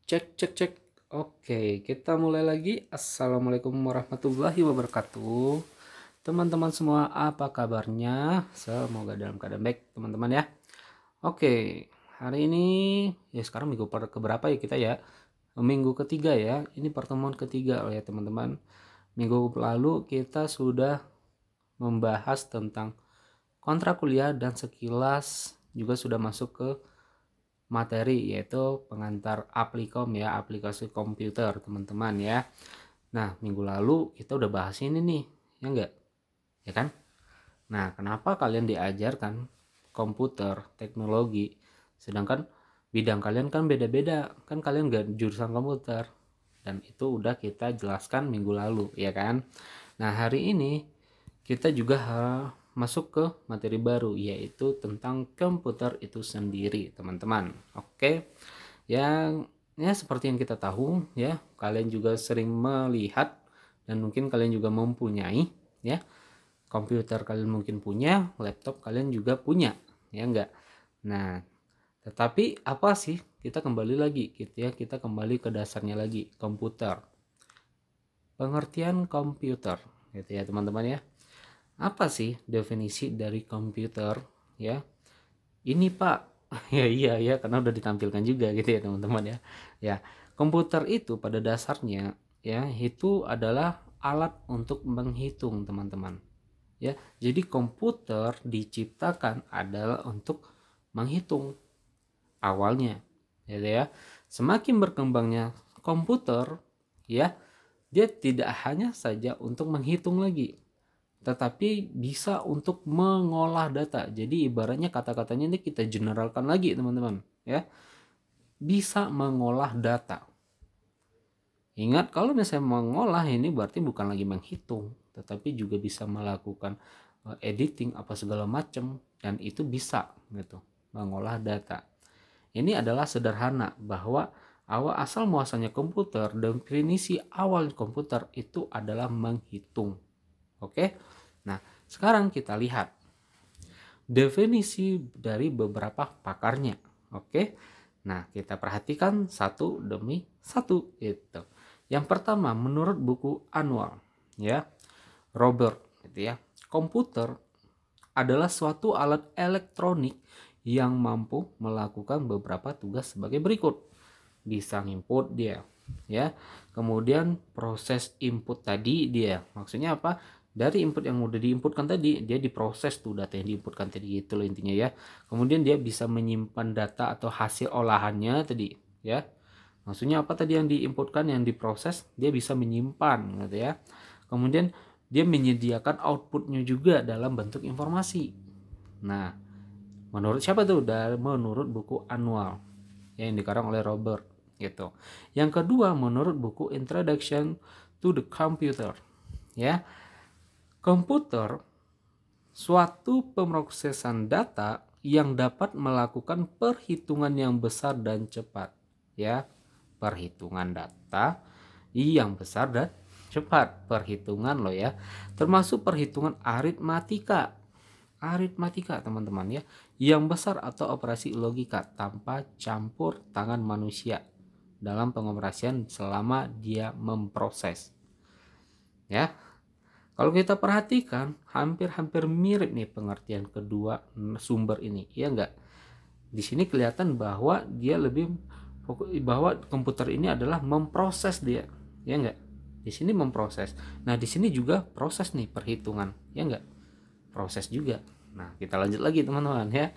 Cek cek cek. Oke, kita mulai lagi. Assalamualaikum warahmatullahi wabarakatuh. Teman-teman semua, apa kabarnya? Semoga dalam keadaan baik, teman-teman ya. Oke, hari ini ya sekarang minggu keberapa ya kita ya? Minggu ketiga ya. Ini pertemuan ketiga ya teman-teman. Minggu lalu kita sudah membahas tentang kontrak kuliah dan sekilas juga sudah masuk ke materi yaitu pengantar Aplikom ya, aplikasi komputer teman-teman ya. Nah, minggu lalu kita udah bahas ini nih, ya enggak? Ya kan? Nah, kenapa kalian diajarkan komputer, teknologi, sedangkan bidang kalian kan beda-beda, kan kalian gak jurusan komputer, dan itu udah kita jelaskan minggu lalu, ya kan? Nah, hari ini kita juga masuk ke materi baru yaitu tentang komputer itu sendiri, teman-teman. Oke. Yang ya seperti yang kita tahu ya, kalian juga sering melihat dan mungkin kalian juga mempunyai ya. Komputer kalian mungkin punya, laptop kalian juga punya, ya enggak? Nah, tetapi apa sih? Kita kembali lagi gitu ya, kita kembali ke dasarnya lagi, komputer. Pengertian komputer gitu ya, teman-teman ya. Apa sih definisi dari komputer ya? Ini Pak. Ya iya ya, karena udah ditampilkan juga gitu ya teman-teman ya. Ya, komputer itu pada dasarnya ya itu adalah alat untuk menghitung teman-teman. Ya, jadi komputer diciptakan adalah untuk menghitung awalnya. Gitu ya. Semakin berkembangnya komputer ya, dia tidak hanya saja untuk menghitung lagi, tetapi bisa untuk mengolah data. Jadi ibaratnya kata-katanya ini kita generalkan lagi teman-teman ya, bisa mengolah data. Ingat kalau misalnya mengolah ini berarti bukan lagi menghitung, tetapi juga bisa melakukan editing apa segala macam, dan itu bisa gitu mengolah data. Ini adalah sederhana bahwa awal asal muasalnya komputer, definisi awal komputer itu adalah menghitung. Oke. Nah, sekarang kita lihat definisi dari beberapa pakarnya. Oke. Nah, kita perhatikan satu demi satu itu. Yang pertama, menurut buku Annual ya, Robert gitu ya. Komputer adalah suatu alat elektronik yang mampu melakukan beberapa tugas sebagai berikut. Bisa input dia ya. Kemudian proses input tadi dia. Maksudnya apa? Dari input yang udah diinputkan tadi, dia diproses tuh data yang diinputkan tadi gitu loh intinya ya. Kemudian dia bisa menyimpan data atau hasil olahannya tadi ya. Maksudnya apa tadi yang diinputkan, yang diproses, dia bisa menyimpan gitu ya. Kemudian dia menyediakan outputnya juga dalam bentuk informasi. Nah, menurut siapa tuh? Menurut buku Annual yang dikarang oleh Robert gitu. Yang kedua, menurut buku Introduction to the Computer ya. Komputer suatu pemrosesan data yang dapat melakukan perhitungan yang besar dan cepat ya. Perhitungan data yang besar dan cepat, perhitungan loh ya, termasuk perhitungan aritmatika teman-teman ya, yang besar atau operasi logika tanpa campur tangan manusia dalam pengoperasian selama dia memproses ya. Kalau kita perhatikan hampir-hampir mirip nih pengertian kedua sumber ini, ya enggak? Di sini kelihatan bahwa dia lebih bahwa komputer ini adalah memproses dia, ya enggak? Di sini memproses. Nah, di sini juga proses nih perhitungan, ya enggak? Proses juga. Nah, kita lanjut lagi teman-teman ya.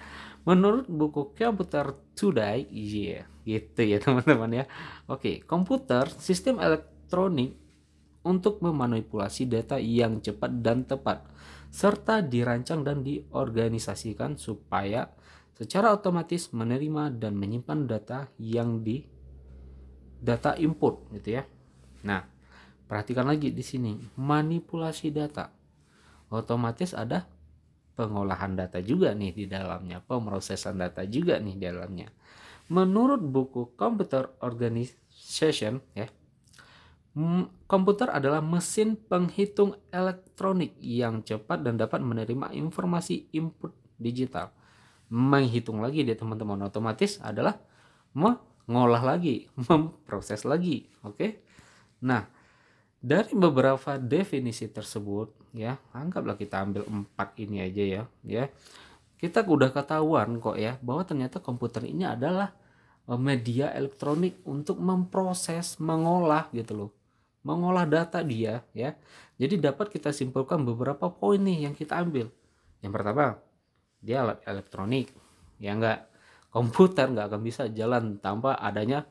Menurut buku Computer Today, iya, gitu ya teman-teman ya. Oke, komputer sistem elektronik untuk memanipulasi data yang cepat dan tepat, serta dirancang dan diorganisasikan supaya secara otomatis menerima dan menyimpan data yang di data input gitu ya. Nah, perhatikan lagi di sini, manipulasi data. Otomatis ada pengolahan data juga nih di dalamnya, pemrosesan data juga nih di dalamnya. Menurut buku Computer Organization ya, komputer adalah mesin penghitung elektronik yang cepat dan dapat menerima informasi input digital. Menghitung lagi dia teman-teman, otomatis adalah ngolah lagi, memproses lagi. Oke. Nah, dari beberapa definisi tersebut ya, anggaplah kita ambil 4 ini aja ya. Kita udah ketahuan kok ya bahwa ternyata komputer ini adalah media elektronik untuk memproses, mengolah gitu loh. Mengolah data dia ya. Jadi dapat kita simpulkan beberapa poin nih yang kita ambil. Yang pertama, dia alat elektronik. Ya enggak, komputer nggak akan bisa jalan tanpa adanya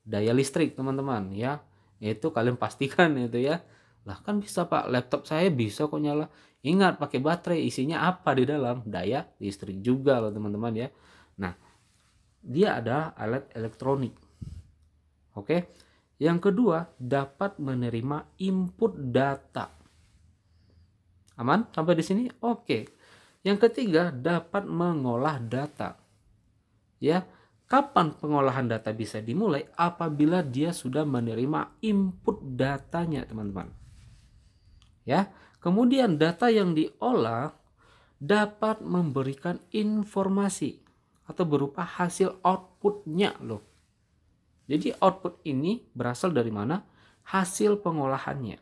daya listrik, teman-teman ya. Itu kalian pastikan itu ya. Lah kan bisa Pak, laptop saya bisa kok nyala. Ingat, pakai baterai, isinya apa di dalam? Daya listrik juga loh teman-teman ya. Nah, dia adalah alat elektronik. Oke. Yang kedua, dapat menerima input data. Aman sampai di sini? Oke. Yang ketiga, dapat mengolah data. Ya, kapan pengolahan data bisa dimulai? Apabila dia sudah menerima input datanya, teman-teman. Ya, kemudian data yang diolah dapat memberikan informasi atau berupa hasil outputnya loh. Jadi output ini berasal dari mana? Hasil pengolahannya.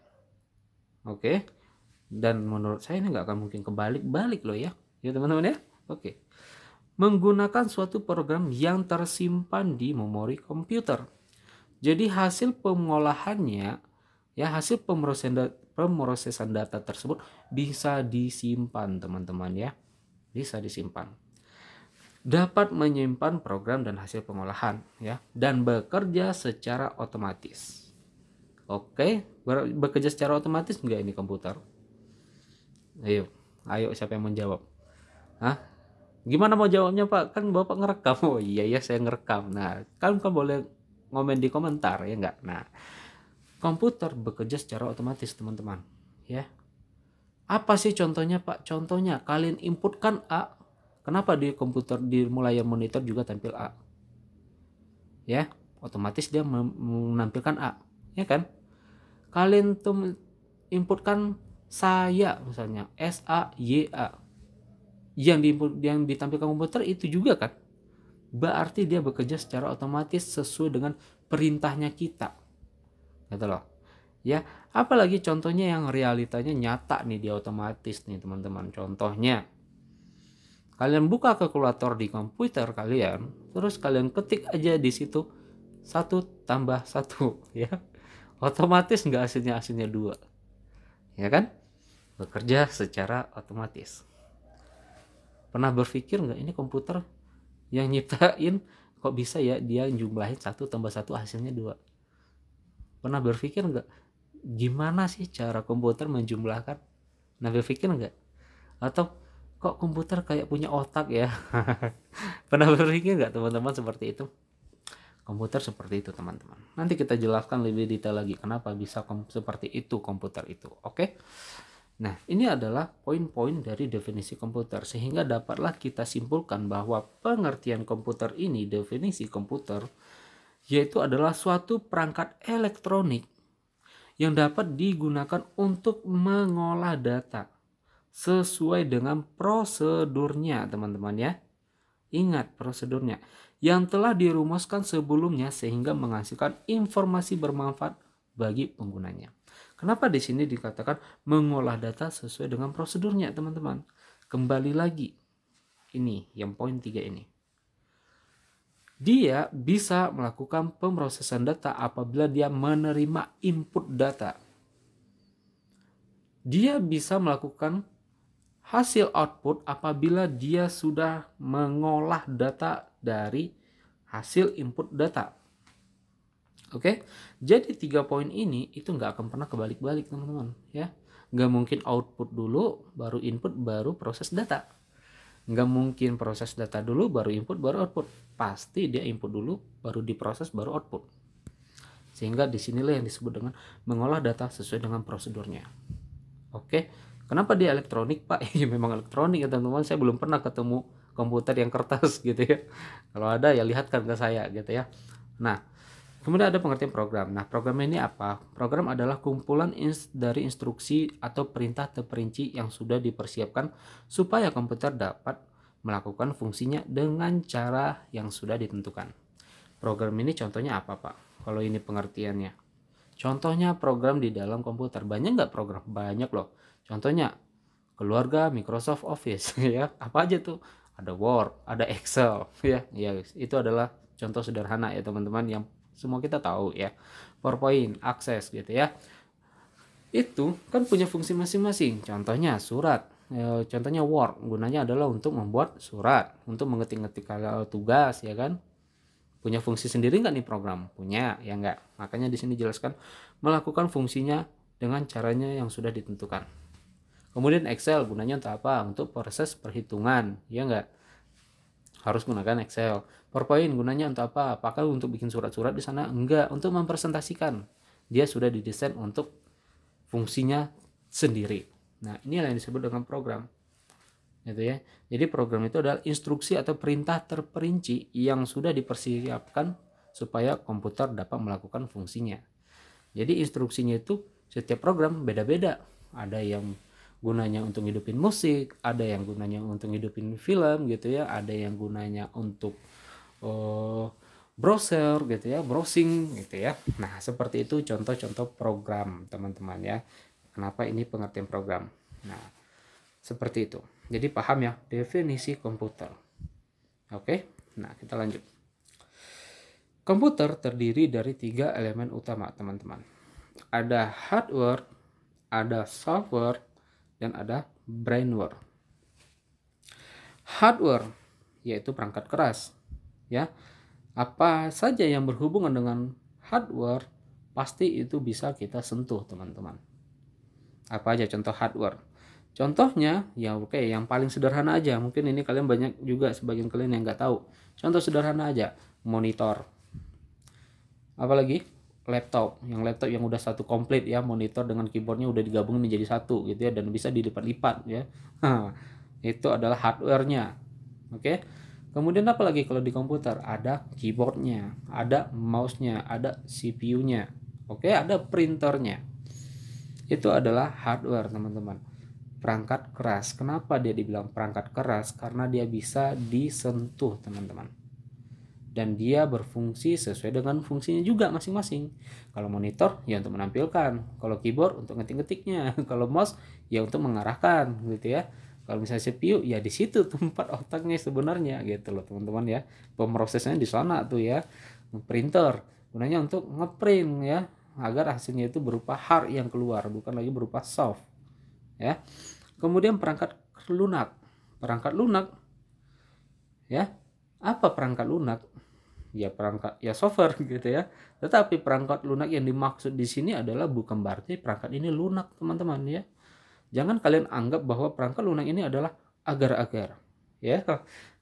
Oke. Dan menurut saya ini nggak akan mungkin kebalik-balik loh ya. Ya teman-teman ya. Oke. Menggunakan suatu program yang tersimpan di memori komputer. Jadi hasil pengolahannya ya, hasil pemrosesan data tersebut bisa disimpan teman-teman ya. Bisa disimpan. Dapat menyimpan program dan hasil pengolahan ya, dan bekerja secara otomatis. Oke, bekerja secara otomatis enggak ini komputer? Ayo siapa yang menjawab? Hah? Gimana mau jawabnya Pak? Kan Bapak ngerekam. Oh iya ya, saya ngerekam. Nah, kan boleh ngomen di komentar ya enggak? Nah, komputer bekerja secara otomatis teman-teman ya. Apa sih contohnya Pak? Contohnya kalian inputkan A. Kenapa di komputer di layar monitor juga tampil A? Ya, otomatis dia menampilkan A, ya kan? Kalian tuh inputkan saya misalnya SAYA. Yang ditampilkan komputer itu juga kan? Berarti dia bekerja secara otomatis sesuai dengan perintahnya kita. Gitu loh. Ya, apalagi contohnya yang realitanya nyata nih, dia otomatis nih teman-teman. Contohnya kalian buka kalkulator di komputer kalian, terus kalian ketik aja di situ 1 tambah 1 ya. Otomatis nggak hasilnya 2. Ya kan? Bekerja secara otomatis. Pernah berpikir nggak ini komputer yang nyiptain kok bisa ya dia jumlahin 1 tambah 1 hasilnya 2? Pernah berpikir nggak gimana sih cara komputer menjumlahkan? Pernah berpikir nggak? Atau kok komputer kayak punya otak ya? Pernah berpikir nggak teman-teman seperti itu? Komputer seperti itu teman-teman. Nanti kita jelaskan lebih detail lagi kenapa bisa seperti itu komputer itu. Oke? Nah, ini adalah poin-poin dari definisi komputer, sehingga dapatlah kita simpulkan bahwa pengertian komputer ini, definisi komputer, yaitu adalah suatu perangkat elektronik yang dapat digunakan untuk mengolah data sesuai dengan prosedurnya teman-teman ya. Ingat prosedurnya yang telah dirumuskan sebelumnya sehingga menghasilkan informasi bermanfaat bagi penggunanya. Kenapa di sini dikatakan mengolah data sesuai dengan prosedurnya teman-teman? Kembali lagi ini yang poin 3 ini. Dia bisa melakukan pemrosesan data apabila dia menerima input data. Dia bisa melakukan hasil output apabila dia sudah mengolah data dari hasil input data. Oke, jadi 3 poin ini itu nggak akan pernah kebalik-balik teman-teman ya. Nggak mungkin output dulu baru input baru proses data. Nggak mungkin proses data dulu baru input baru output. Pasti dia input dulu baru diproses baru output. Sehingga disinilah yang disebut dengan mengolah data sesuai dengan prosedurnya. Oke, kenapa dia elektronik Pak? Ya memang elektronik ya teman-teman. Saya belum pernah ketemu komputer yang kertas gitu ya. Kalau ada ya lihatkan ke saya gitu ya. Nah, kemudian ada pengertian program. Nah, program ini apa? Program adalah kumpulan dari instruksi atau perintah terperinci yang sudah dipersiapkan supaya komputer dapat melakukan fungsinya dengan cara yang sudah ditentukan. Program ini contohnya apa Pak? Kalau ini pengertiannya. Contohnya program di dalam komputer. Banyak nggak program? Banyak loh. Contohnya keluarga Microsoft Office ya. Apa aja tuh? Ada Word, ada Excel ya. Ya, itu adalah contoh sederhana ya teman-teman yang semua kita tahu ya. PowerPoint, Access gitu ya. Itu kan punya fungsi masing-masing. Contohnya surat. Contohnya Word, gunanya adalah untuk membuat surat, untuk mengetik-ngetik tugas ya kan. Punya fungsi sendiri nggak nih program? Punya, ya nggak? Makanya di sini jelaskan melakukan fungsinya dengan caranya yang sudah ditentukan. Kemudian Excel gunanya untuk apa? Untuk proses perhitungan, ya nggak? Harus gunakan Excel. PowerPoint gunanya untuk apa? Apakah untuk bikin surat-surat di sana? Enggak, untuk mempresentasikan. Dia sudah didesain untuk fungsinya sendiri. Nah, ini yang disebut dengan program. Gitu ya. Jadi program itu adalah instruksi atau perintah terperinci yang sudah dipersiapkan supaya komputer dapat melakukan fungsinya. Jadi instruksinya itu setiap program beda-beda. Ada yang gunanya untuk hidupin musik, ada yang gunanya untuk hidupin film gitu ya, ada yang gunanya untuk browser gitu ya, browsing gitu ya. Nah, seperti itu contoh-contoh program, teman-teman ya. Kenapa ini pengertian program? Nah, seperti itu. Jadi paham ya definisi komputer. Oke, nah kita lanjut. Komputer terdiri dari 3 elemen utama, teman-teman. Ada hardware, ada software, dan ada brainware. Hardware yaitu perangkat keras, ya. Apa saja yang berhubungan dengan hardware pasti itu bisa kita sentuh, teman-teman. Apa aja contoh hardware? Contohnya ya oke, yang paling sederhana aja. Mungkin ini kalian banyak juga sebagian kalian yang nggak tahu. Contoh sederhana aja, monitor. Apalagi laptop. Yang laptop yang udah satu komplit ya, monitor dengan keyboardnya udah digabungin menjadi satu gitu ya, dan bisa dilipat-lipat ya. Itu adalah hardware-nya. Oke. Kemudian apa lagi kalau di komputer? Ada keyboardnya, ada mouse-nya, ada CPU-nya. Oke, ada printernya. Itu adalah hardware, teman-teman. Perangkat keras. Kenapa dia dibilang perangkat keras? Karena dia bisa disentuh, teman-teman. Dan dia berfungsi sesuai dengan fungsinya juga masing-masing. Kalau monitor ya untuk menampilkan, kalau keyboard untuk ngetik-ngetiknya, kalau mouse ya untuk mengarahkan gitu ya. Kalau misalnya CPU ya di situ tempat otaknya sebenarnya gitu loh, teman-teman ya. Pemrosesnya di sana tuh ya. Printer gunanya untuk ngeprint ya, agar hasilnya itu berupa hard yang keluar, bukan lagi berupa soft ya. Kemudian perangkat lunak. Perangkat lunak ya. Apa perangkat lunak? Ya perangkat ya software gitu ya. Tetapi perangkat lunak yang dimaksud di sini adalah bukan berarti perangkat ini lunak, teman-teman ya. Jangan kalian anggap bahwa perangkat lunak ini adalah agar-agar ya.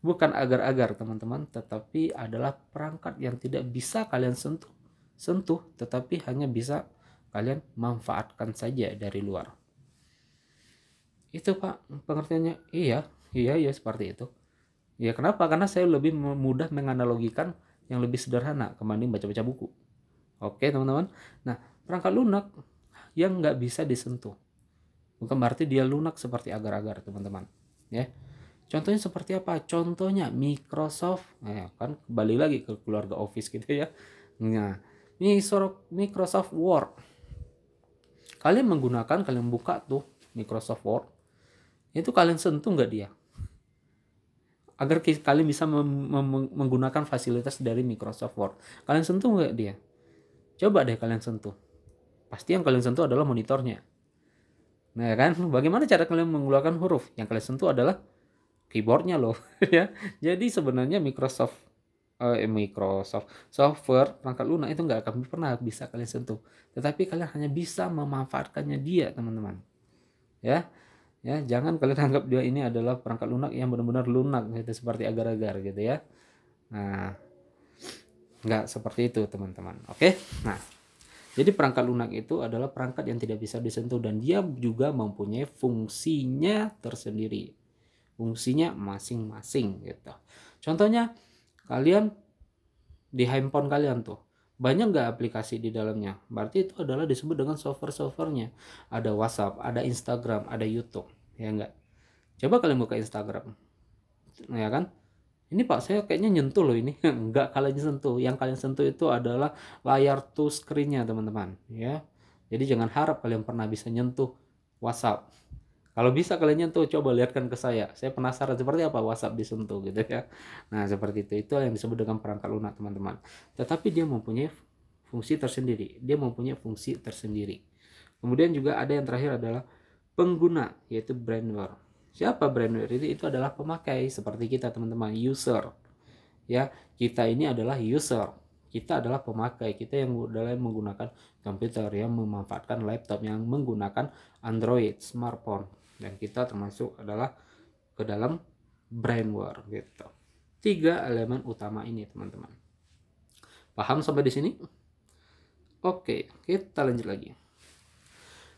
Bukan agar-agar, teman-teman, tetapi adalah perangkat yang tidak bisa kalian sentuh, tetapi hanya bisa kalian manfaatkan saja dari luar. Itu Pak pengertiannya. Iya seperti itu. Ya kenapa? Karena saya lebih mudah menganalogikan yang lebih sederhana kebanding baca-baca buku. Oke teman-teman. Nah, perangkat lunak yang nggak bisa disentuh, bukan berarti dia lunak seperti agar-agar, teman-teman ya. Contohnya seperti apa? Contohnya Microsoft. Nah, kan kembali lagi ke keluarga Office gitu ya. Nah, Microsoft Word. Kalian buka tuh Microsoft Word. Itu kalian sentuh nggak dia? Agar kalian bisa menggunakan fasilitas dari Microsoft Word. Kalian sentuh nggak dia? Coba deh kalian sentuh. Pasti yang kalian sentuh adalah monitornya. Nah kan, bagaimana cara kalian mengeluarkan huruf? Yang kalian sentuh adalah keyboardnya loh. Ya. Jadi sebenarnya Microsoft software perangkat lunak itu nggak akan pernah bisa kalian sentuh. Tetapi kalian hanya bisa memanfaatkannya dia, teman-teman. Ya. Ya, jangan kalian anggap dia ini adalah perangkat lunak yang benar-benar lunak gitu, seperti agar-agar gitu ya. Nah, nggak seperti itu, teman-teman. Oke. Nah, jadi perangkat lunak itu adalah perangkat yang tidak bisa disentuh dan dia juga mempunyai fungsinya tersendiri. Fungsinya masing-masing gitu. Contohnya kalian di handphone kalian tuh banyak nggak aplikasi di dalamnya? Berarti itu adalah disebut dengan software-softwarenya. Ada WhatsApp, ada Instagram, ada YouTube, ya enggak? Coba kalian buka Instagram, ya kan? Ini Pak, saya kayaknya nyentuh loh ini. Enggak, kalian sentuh. Yang kalian sentuh itu adalah layar touchscreen-nya teman-teman, ya. Jadi jangan harap kalian pernah bisa nyentuh WhatsApp. Kalau bisa kalian nyentuh, coba lihatkan ke saya. Saya penasaran seperti apa WhatsApp disentuh gitu ya. Nah, seperti itu. Itu yang disebut dengan perangkat lunak teman-teman. Tetapi dia mempunyai fungsi tersendiri. Dia mempunyai fungsi tersendiri. Kemudian juga ada yang terakhir adalah pengguna, yaitu brainware. Siapa brainware? Itu adalah pemakai seperti kita teman-teman, user. Ya, kita ini adalah user. Kita adalah pemakai, kita yang dalam menggunakan komputer, yang memanfaatkan laptop, yang menggunakan Android, smartphone, dan kita termasuk adalah ke dalam brainware gitu. 3 elemen utama ini teman-teman. Paham sampai di sini? Oke, kita lanjut lagi.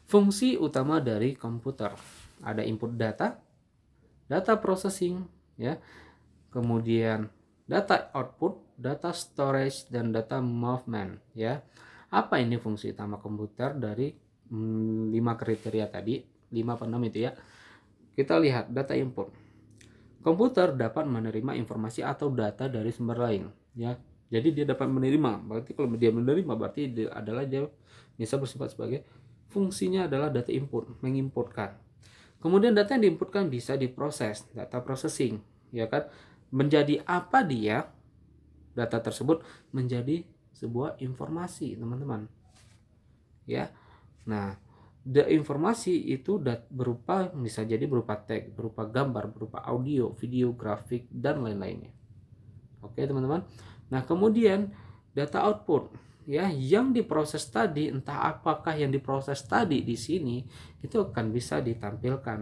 Fungsi utama dari komputer ada input data, data processing, ya, kemudian data output, data storage, dan data movement, ya. Apa ini fungsi utama komputer dari 5 kriteria tadi, 5 atau 6 itu ya. Kita lihat data input. Komputer dapat menerima informasi atau data dari sumber lain, ya. Jadi dia dapat menerima. Berarti kalau dia menerima berarti dia bisa bersifat sebagai fungsinya adalah data input, menginputkan. Kemudian data yang diinputkan bisa diproses, data processing, ya kan? Menjadi apa dia? Data tersebut menjadi sebuah informasi, teman-teman. Ya. Nah, informasi itu berupa, bisa jadi berupa teks, berupa gambar, berupa audio, video, grafik, dan lain-lainnya. Oke, teman-teman. Nah, kemudian data output, ya, yang diproses tadi, entah apakah yang diproses tadi di sini itu akan bisa ditampilkan,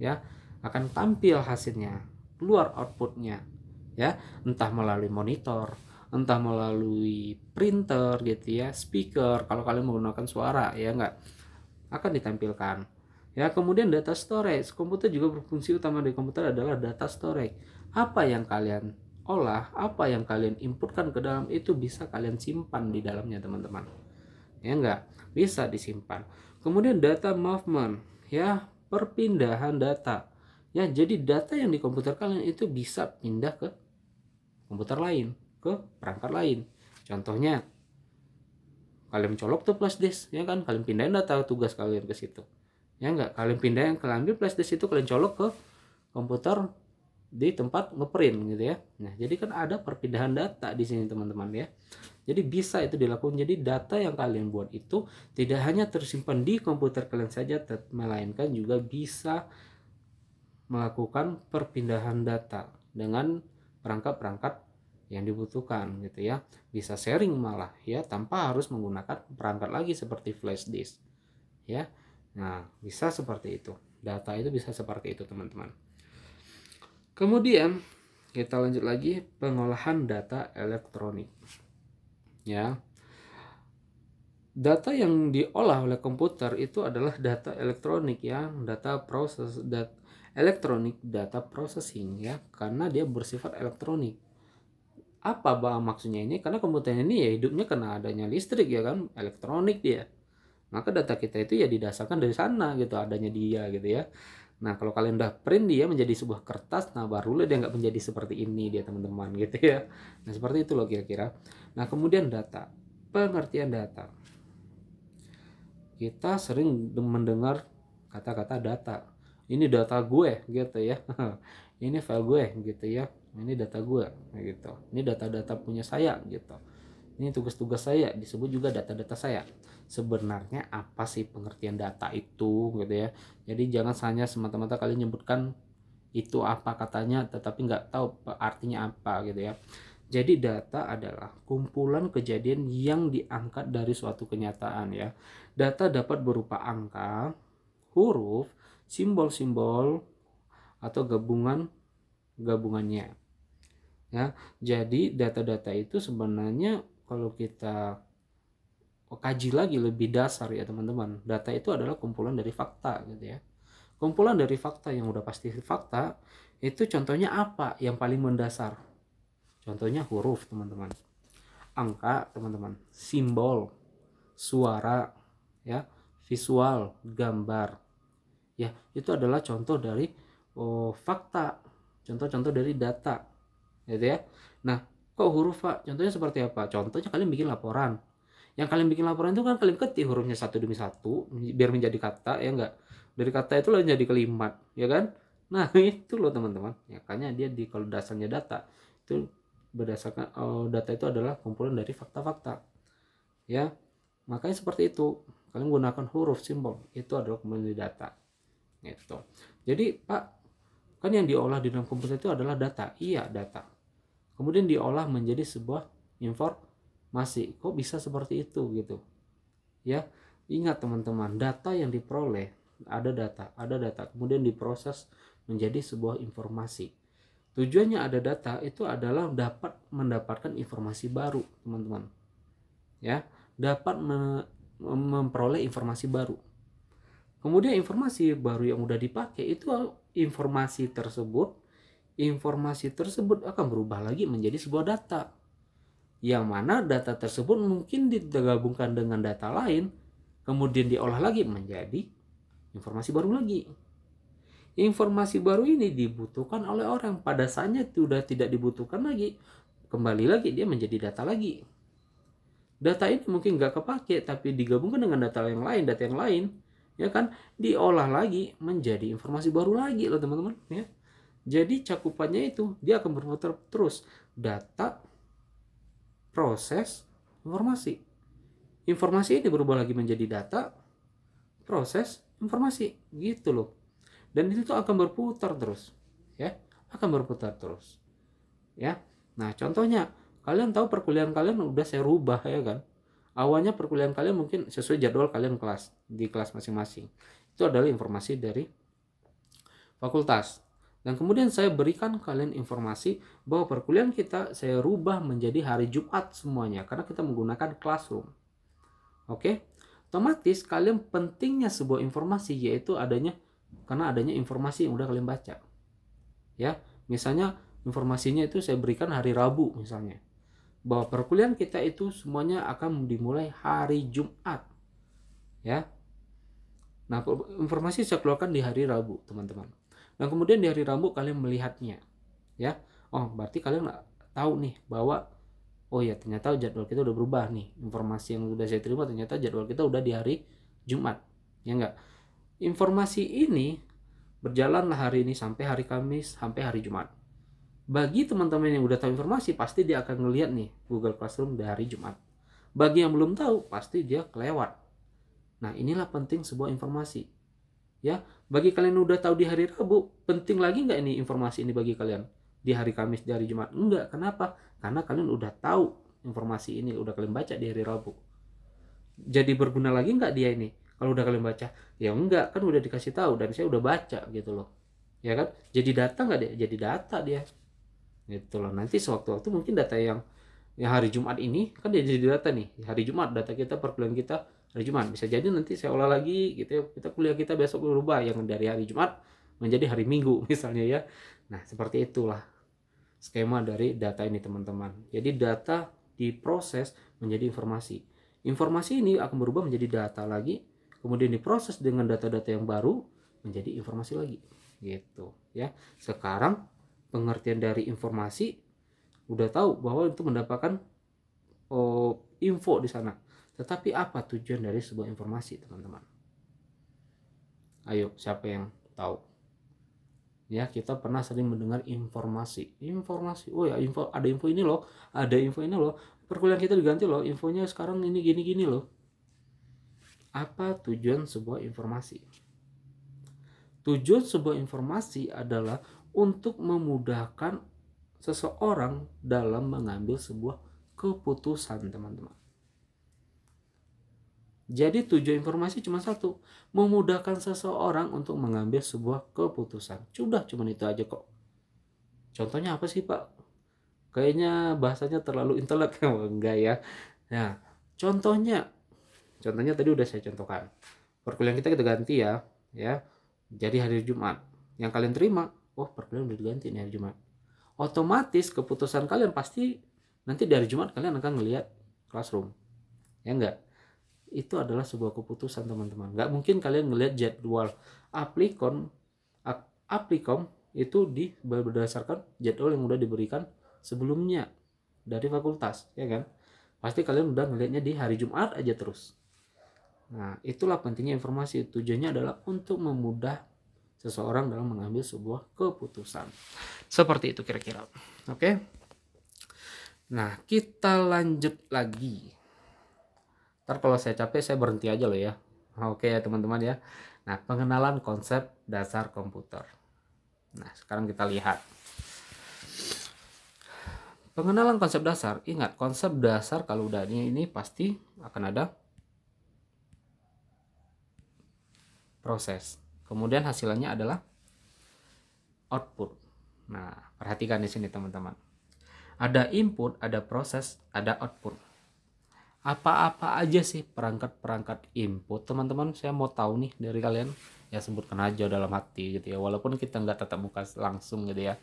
ya, akan tampil hasilnya, keluar outputnya, ya, entah melalui monitor, entah melalui printer gitu ya, speaker kalau kalian menggunakan suara, ya enggak, akan ditampilkan. Ya, kemudian data storage, komputer juga berfungsi utama di komputer adalah data storage. Apa yang kalian olah, apa yang kalian inputkan ke dalam itu bisa kalian simpan di dalamnya, teman-teman. Ya enggak, bisa disimpan. Kemudian data movement, ya, perpindahan data. Ya, jadi data yang di komputer kalian itu bisa pindah ke komputer lain, ke perangkat lain. Contohnya, kalian colok tuh flash disk, ya kan, kalian pindahin data tugas kalian ke situ. Ya enggak, kalian pindahin, kalian ambil flash disk itu, kalian colok ke komputer di tempat ngeprint gitu ya. Nah, jadi kan ada perpindahan data di sini teman-teman ya. Jadi bisa itu dilakukan. Jadi data yang kalian buat itu tidak hanya tersimpan di komputer kalian saja, melainkan juga bisa melakukan perpindahan data dengan perangkat-perangkat yang dibutuhkan gitu ya. Bisa sharing malah ya, tanpa harus menggunakan perangkat lagi seperti flash disk ya. Nah, bisa seperti itu. Data itu bisa seperti itu teman-teman. Kemudian kita lanjut lagi, pengolahan data elektronik. Ya. Data yang diolah oleh komputer itu adalah data elektronik ya, data proses, elektronik data processing ya, karena dia bersifat elektronik. Apa maksudnya ini? Karena komputer ini ya hidupnya karena adanya listrik ya kan, elektronik dia. Maka data kita itu ya didasarkan dari sana gitu, adanya dia gitu ya. Nah, kalau kalian udah print dia menjadi sebuah kertas, nah barulah dia nggak menjadi seperti ini dia teman-teman gitu ya. Nah, seperti itu loh kira-kira. Nah, kemudian data, pengertian data. Kita sering mendengar kata-kata data. Ini data gue gitu ya. Ini file gue gitu ya. Ini data gue gitu. Ini data-data punya saya gitu. Ini tugas-tugas saya, disebut juga data-data saya. Sebenarnya apa sih pengertian data itu gitu ya. Jadi jangan hanya semata-mata kalian nyebutkan itu apa katanya tetapi nggak tahu artinya apa gitu ya. Jadi data adalah kumpulan kejadian yang diangkat dari suatu kenyataan ya. Data dapat berupa angka, huruf, simbol-simbol atau gabungannya. Ya, jadi data-data itu sebenarnya kalau kita kaji lagi lebih dasar ya teman-teman, data itu adalah kumpulan dari fakta gitu ya. Kumpulan dari fakta yang udah pasti fakta itu contohnya apa yang paling mendasar? Contohnya huruf teman-teman, angka teman-teman, simbol, suara, ya, visual, gambar, ya itu adalah contoh dari fakta, contoh-contoh dari data. gitu ya. Nah, kok huruf Pak? Contohnya seperti apa? Contohnya kalian bikin laporan. Yang kalian bikin laporan itu kan kalian ketik hurufnya satu demi satu biar menjadi kata, ya enggak? Dari kata itu lalu jadi kalimat, ya kan? Nah, itu loh teman-teman. Ya, makanya dia kalau dasarnya data itu berdasarkan data itu adalah kumpulan dari fakta-fakta. Ya. Makanya seperti itu. Kalian gunakan huruf simbol itu adalah kumpulan dari data. Gitu. Jadi, Pak, kan yang diolah di dalam komputer itu adalah data. Iya, data. Kemudian diolah menjadi sebuah informasi. Kok bisa seperti itu gitu? Ya, ingat teman-teman, data yang diperoleh ada data, kemudian diproses menjadi sebuah informasi. Tujuannya ada data itu adalah dapat mendapatkan informasi baru, teman-teman. Ya, dapat memperoleh informasi baru. Kemudian informasi baru yang udah dipakai itu informasi tersebut akan berubah lagi menjadi sebuah data. Yang mana data tersebut mungkin digabungkan dengan data lain, kemudian diolah lagi menjadi informasi baru lagi. Informasi baru ini dibutuhkan oleh orang, pada saatnya sudah tidak dibutuhkan lagi, kembali lagi dia menjadi data lagi. Data ini mungkin nggak kepake, tapi digabungkan dengan data yang lain, ya kan, diolah lagi menjadi informasi baru lagi loh teman-teman, ya. Jadi cakupannya itu dia akan berputar terus, data, proses, informasi. Informasi ini berubah lagi menjadi data, proses, informasi, gitu loh. Dan itu akan berputar terus, ya, akan berputar terus, ya. Nah, contohnya kalian tahu perkuliahan kalian udah saya rubah, ya kan. Awalnya perkuliahan kalian mungkin sesuai jadwal kalian di kelas masing-masing. Itu adalah informasi dari fakultas. Dan kemudian saya berikan kalian informasi bahwa perkuliahan kita saya rubah menjadi hari Jumat semuanya karena kita menggunakan classroom. Oke? Otomatis kalian pentingnya sebuah informasi yaitu karena adanya informasi yang udah kalian baca. Ya, misalnya informasinya itu saya berikan hari Rabu misalnya. Bahwa perkuliahan kita itu semuanya akan dimulai hari Jumat, ya. Nah, informasi saya keluarkan di hari Rabu, teman-teman. Dan kemudian di hari Rabu kalian melihatnya, ya. Oh, berarti kalian tahu nih bahwa oh ya ternyata jadwal kita udah berubah nih. Informasi yang udah saya terima ternyata jadwal kita udah di hari Jumat, ya enggak? Informasi ini berjalanlah hari ini sampai hari Kamis sampai hari Jumat. Bagi teman-teman yang udah tahu informasi, pasti dia akan ngelihat nih Google Classroom di hari Jumat. Bagi yang belum tahu, pasti dia kelewat. Nah, inilah penting sebuah informasi. Ya, bagi kalian yang udah tahu di hari Rabu, penting lagi nggak ini informasi ini bagi kalian di hari Kamis, di hari Jumat? Enggak, kenapa? Karena kalian udah tahu informasi ini, udah kalian baca di hari Rabu. Jadi berguna lagi nggak dia ini? Kalau udah kalian baca, ya enggak, kan udah dikasih tahu dan saya udah baca gitu loh. Ya kan? Jadi data nggak dia? Jadi data dia. Gitu loh. Nanti sewaktu-waktu mungkin data yang hari Jumat ini kan dia jadi data nih. Hari Jumat data kita perkuliahan kita hari Jumat. Bisa jadi nanti saya olah lagi gitu ya. Kita kuliah kita besok berubah yang dari hari Jumat menjadi hari Minggu misalnya ya. Nah, seperti itulah skema dari data ini teman-teman. Jadi data diproses menjadi informasi. Informasi ini akan berubah menjadi data lagi, kemudian diproses dengan data-data yang baru menjadi informasi lagi. Gitu ya. Sekarang pengertian dari informasi udah tahu bahwa itu mendapatkan info di sana. Tetapi apa tujuan dari sebuah informasi, teman-teman? Ayo, siapa yang tahu? Ya, kita pernah sering mendengar informasi. Oh ya, ada info ini loh, perkuliahan kita diganti loh, infonya sekarang ini gini-gini loh. Apa tujuan sebuah informasi? Tujuan sebuah informasi adalah untuk memudahkan seseorang dalam mengambil sebuah keputusan, teman-teman. Jadi tujuan informasi cuma satu, memudahkan seseorang untuk mengambil sebuah keputusan. Sudah, cuma itu aja kok. Contohnya apa sih, Pak? Kayaknya bahasanya terlalu intelek. Enggak ya. Nah, contohnya tadi udah saya contohkan. Perkuliahan kita ganti ya. Jadi hari Jumat. Yang kalian terima, oh perkuliahan udah diganti nih hari Jumat. Otomatis keputusan kalian pasti nanti dari Jumat kalian akan melihat classroom. Ya enggak? Itu adalah sebuah keputusan, teman-teman. Enggak mungkin kalian ngelihat jadwal Applikom itu berdasarkan jadwal yang udah diberikan sebelumnya dari fakultas, ya kan? Pasti kalian udah ngelihatnya di hari Jumat aja terus. Nah, itulah pentingnya informasi. Tujuannya adalah untuk memudah seseorang dalam mengambil sebuah keputusan. Seperti itu kira-kira. Oke. Nah, kita lanjut lagi. Ntar kalau saya capek saya berhenti aja loh ya. Oke ya teman-teman ya. Nah, pengenalan konsep dasar komputer. Nah, sekarang kita lihat. Pengenalan konsep dasar. Ingat, konsep dasar kalau udah ini pasti akan ada proses. Kemudian hasilnya adalah output. Nah, perhatikan di sini teman-teman. Ada input, ada proses, ada output. Apa-apa aja sih perangkat-perangkat input, teman-teman? Saya mau tahu nih dari kalian. Ya sebutkan aja dalam hati gitu ya. Walaupun kita nggak tatap muka langsung gitu ya.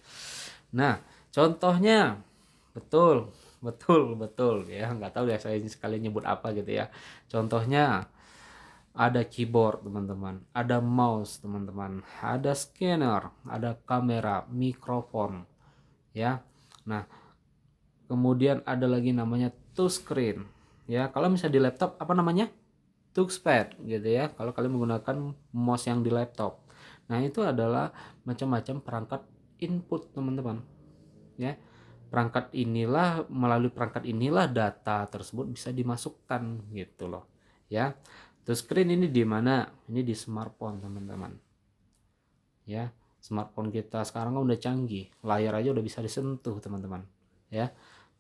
Nah, contohnya betul ya. Nggak tahu ya saya sekalian nyebut apa gitu ya. Contohnya ada keyboard teman-teman, ada mouse teman-teman, ada scanner, ada kamera, mikrofon ya. Nah, kemudian ada lagi namanya touchscreen ya. Kalau misalnya di laptop apa namanya, touchpad gitu ya, kalau kalian menggunakan mouse yang di laptop. Nah, itu adalah macam-macam perangkat input teman-teman ya. Melalui perangkat inilah data tersebut bisa dimasukkan gitu loh ya. Touchscreen ini di mana? Ini di smartphone teman-teman ya. Smartphone kita sekarang kan udah canggih, layar aja udah bisa disentuh teman-teman ya.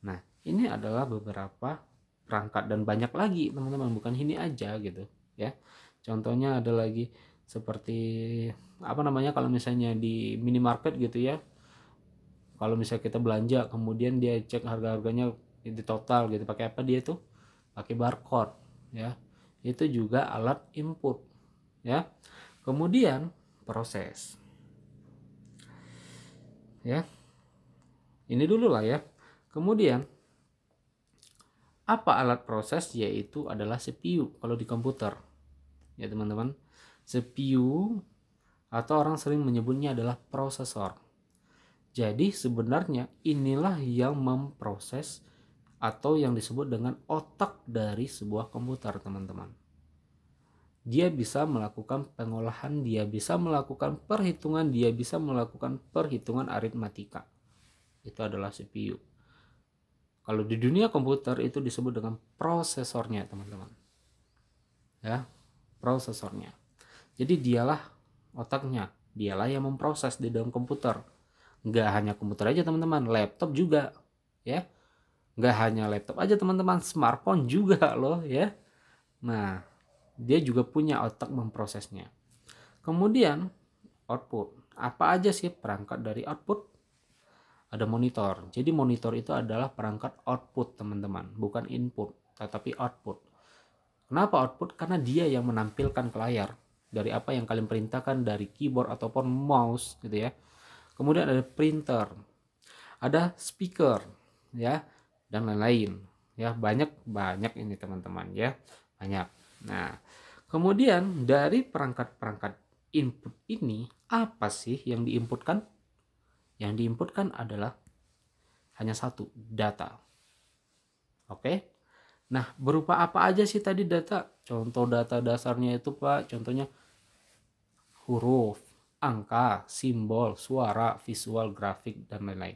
Nah, ini adalah beberapa perangkat dan banyak lagi teman-teman, bukan ini aja gitu ya. Contohnya ada lagi seperti apa namanya, kalau misalnya di minimarket gitu ya, kalau misalnya kita belanja kemudian dia cek harga-harganya di total gitu, pakai apa dia tuh? Pakai barcode ya. Itu juga alat input ya. Kemudian proses ya, ini dulu lah ya. Kemudian apa alat proses? Yaitu adalah CPU kalau di komputer ya teman-teman. CPU atau orang sering menyebutnya adalah prosesor. Jadi sebenarnya inilah yang memproses atau yang disebut dengan otak dari sebuah komputer teman-teman. Dia bisa melakukan pengolahan, dia bisa melakukan perhitungan, dia bisa melakukan perhitungan aritmatika. Itu adalah CPU. Kalau di dunia komputer itu disebut dengan prosesornya teman-teman ya, prosesornya. Jadi dialah otaknya, dialah yang memproses di dalam komputer. Nggak hanya komputer aja teman-teman, laptop juga ya. Nggak hanya laptop aja teman-teman, smartphone juga loh ya. Nah, dia juga punya otak memprosesnya. Kemudian output. Apa aja sih perangkat dari output? Ada monitor. Jadi monitor itu adalah perangkat output teman-teman, bukan input, tetapi output. Kenapa output? Karena dia yang menampilkan ke layar dari apa yang kalian perintahkan dari keyboard ataupun mouse gitu ya. Kemudian ada printer, ada speaker ya, dan lain-lain ya. Banyak ini teman-teman ya, banyak. Nah, kemudian dari perangkat-perangkat input ini apa sih yang diinputkan? Yang diinputkan adalah hanya satu, data. Oke. Nah, berupa apa aja sih tadi data? Contoh data dasarnya itu Pak, contohnya huruf, angka, simbol, suara, visual, grafik, dan lain-lain.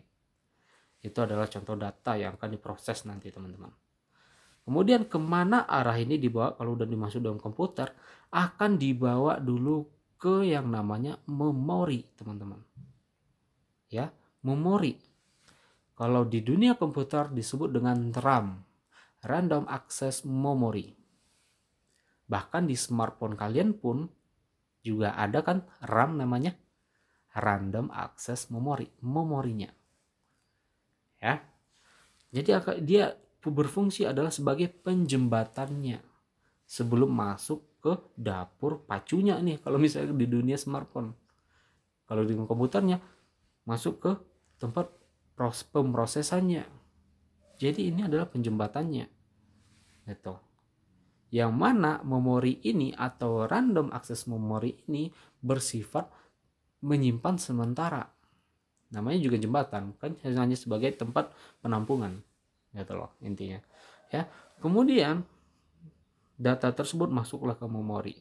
Itu adalah contoh data yang akan diproses nanti teman-teman. Kemudian kemana arah ini dibawa kalau udah dimasuk dalam komputer? Akan dibawa dulu ke yang namanya memori teman-teman. Ya, memori. Kalau di dunia komputer disebut dengan RAM, Random Access Memory. Bahkan di smartphone kalian pun juga ada kan RAM namanya, Random Access Memory, memorinya. Ya. Jadi dia berfungsi adalah sebagai penjembatannya sebelum masuk ke dapur pacunya nih kalau misalnya di dunia smartphone. Kalau di komputernya masuk ke tempat pemrosesannya. Jadi ini adalah penjembatannya. Gitu. Yang mana memori ini atau random access memory ini bersifat menyimpan sementara. namanya juga jembatan kan, hanya sebagai tempat penampungan gitu loh intinya ya. Kemudian data tersebut masuklah ke memori,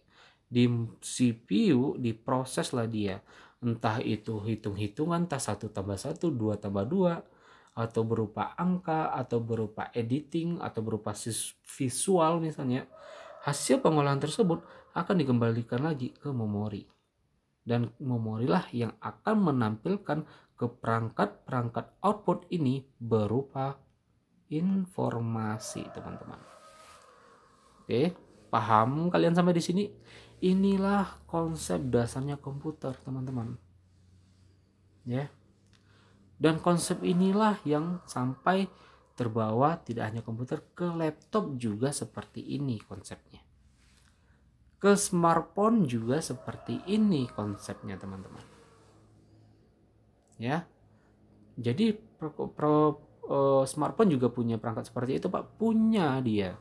di CPU diproseslah dia, entah itu hitung-hitungan, entah 1 tambah 1, 2 tambah 2, atau berupa angka, atau berupa editing, atau berupa visual misalnya. Hasil pengolahan tersebut akan dikembalikan lagi ke memori, dan memorilah yang akan menampilkan ke perangkat output ini berupa informasi, teman-teman. Oke, paham kalian sampai di sini? Inilah konsep dasarnya komputer, teman-teman. Ya. Dan konsep inilah yang sampai terbawa tidak hanya komputer, ke laptop juga seperti ini konsepnya. Ke smartphone juga seperti ini konsepnya, teman-teman. Ya. Jadi smartphone juga punya perangkat seperti itu, Pak. Punya dia.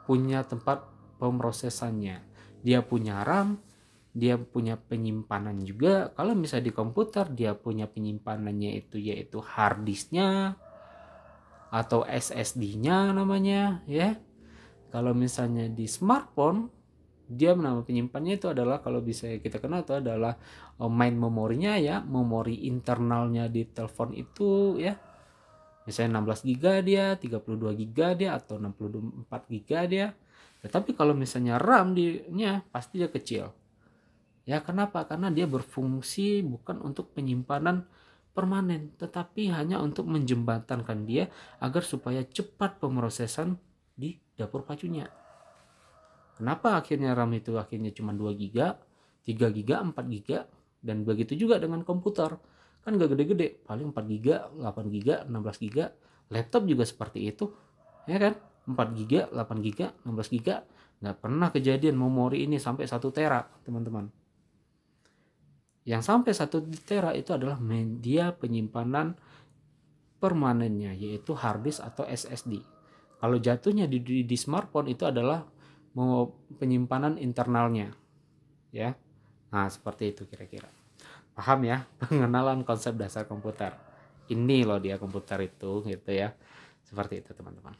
Punya tempat pemrosesannya. Dia punya RAM, dia punya penyimpanan juga. Kalau misalnya di komputer dia punya penyimpanannya itu yaitu hard disknya atau SSD-nya namanya ya. Kalau misalnya di smartphone dia nama penyimpanannya itu adalah, kalau bisa kita kenal itu adalah main memorinya ya, memori internalnya di telepon itu ya. Misalnya 16 GB dia, 32 GB dia, atau 64 GB dia. Tetapi kalau misalnya RAM nya pasti dia kecil. Ya kenapa? Karena dia berfungsi bukan untuk penyimpanan permanen, tetapi hanya untuk menjembatankan dia agar supaya cepat pemrosesan di dapur pacunya. Kenapa akhirnya RAM itu akhirnya cuma 2 GB, 3 GB, 4 GB, dan begitu juga dengan komputer. Kan gak gede-gede, paling 4 GB, 8 GB, 16 GB. Laptop juga seperti itu, ya kan? 4 GB, 8 GB, 16 GB. Nggak pernah kejadian memori ini sampai 1 tera, teman-teman. Yang sampai 1 tera itu adalah media penyimpanan permanennya, yaitu hard disk atau SSD. Kalau jatuhnya di smartphone itu adalah penyimpanan internalnya, ya. Nah seperti itu kira-kira. Paham ya pengenalan konsep dasar komputer. Ini loh dia komputer itu gitu ya. Seperti itu teman-teman.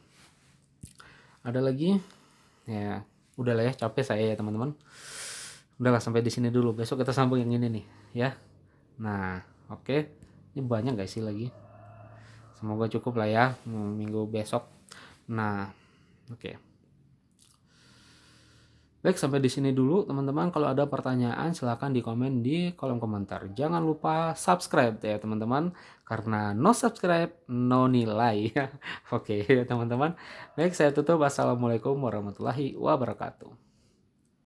Ada lagi? Ya udahlah ya, capek saya ya teman-teman. Udahlah sampai di sini dulu. Besok kita sambung yang ini nih ya. Nah oke. Ini banyak gak sih lagi? Semoga cukup lah ya minggu besok. Nah oke. Baik, sampai di sini dulu teman-teman. Kalau ada pertanyaan silahkan di komen di kolom komentar. Jangan lupa subscribe ya teman-teman, karena no subscribe no nilai ya. Oke teman-teman. Baik, saya tutup. Assalamualaikum warahmatullahi wabarakatuh.